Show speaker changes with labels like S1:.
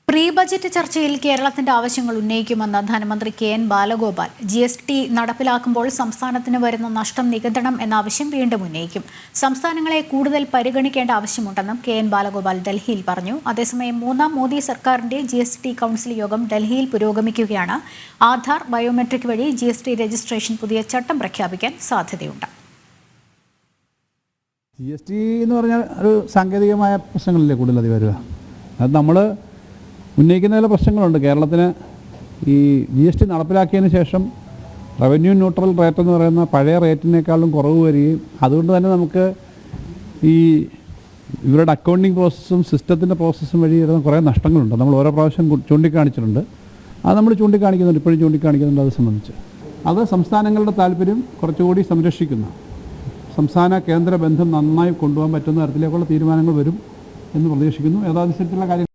S1: Pre budget ചർച്ചയിൽ കേരളത്തിന്റെ ആവശ്യങ്ങൾ ഉന്നയിക്കുമെന്ന് ധനമന്ത്രി കെ.എൻ. ബാലഗോപാൽ. GST നടപ്പിലാക്കുമ്പോൾ സംസ്ഥാനത്തിന് വരുന്ന നഷ്ടം നികത്തണം എന്ന ആവശ്യം വീണ്ടും ഉന്നയിക്കും. സംസ്ഥാനങ്ങളെ കൂടുതൽ പരിഗണിക്കേണ്ട ആവശ്യമുണ്ടെന്നും കെ.എൻ. ബാലഗോപാൽ ഡൽഹിയിൽ പറഞ്ഞു. അതേസമയം മൂന്നാം മോദി സർക്കാരിന്റെ GST കൗൺസിൽ യോഗം ഡൽഹിയിൽ പുരോഗമിക്കുകയാണ്. ആധാർ, ബയോമെട്രിക് വഴി GST രജിസ്ട്രേഷൻ പുതിയ ചട്ടം പ്രഖ്യാപിക്കാൻ സാധ്യതയുണ്ട്.
S2: GST എന്ന് പറഞ്ഞാൽ ഒരു സാങ്കേതികമായ പ്രശ്നങ്ങളില്ലേ കൂടുതലത് വരിക. അത് നമ്മൾ ഉന്നയിക്കുന്ന ചില പ്രശ്നങ്ങളുണ്ട്. കേരളത്തിന് ഈ GST നടപ്പിലാക്കിയതിന് ശേഷം റവന്യൂ ന്യൂട്രൽ റേറ്റ് എന്ന് പറയുന്ന പഴയ റേറ്റിനേക്കാളും കുറവ് വരികയും അതുകൊണ്ട് തന്നെ നമുക്ക് ഈ ഇവരുടെ അക്കൗണ്ടിങ് പ്രോസസ്സും സിസ്റ്റത്തിൻ്റെ പ്രോസസ്സും വഴി വരുന്ന കുറേ നഷ്ടങ്ങളുണ്ട്. നമ്മൾ ഓരോ പ്രാവശ്യം ചൂണ്ടിക്കാണിച്ചിട്ടുണ്ട്. അത് നമ്മൾ ചൂണ്ടിക്കാണിക്കുന്നുണ്ട്, ഇപ്പോഴും ചൂണ്ടിക്കാണിക്കുന്നുണ്ട്. അത് സംബന്ധിച്ച് അത് സംസ്ഥാനങ്ങളുടെ താല്പര്യം കുറച്ചുകൂടി സംരക്ഷിക്കുന്ന സംസ്ഥാന കേന്ദ്ര ബന്ധം നന്നായി കൊണ്ടുപോകാൻ പറ്റുന്ന തരത്തിലേക്കുള്ള തീരുമാനങ്ങൾ വരും എന്ന് പ്രതീക്ഷിക്കുന്നു. യഥാർത്ഥത്തിലുള്ള കാര്യം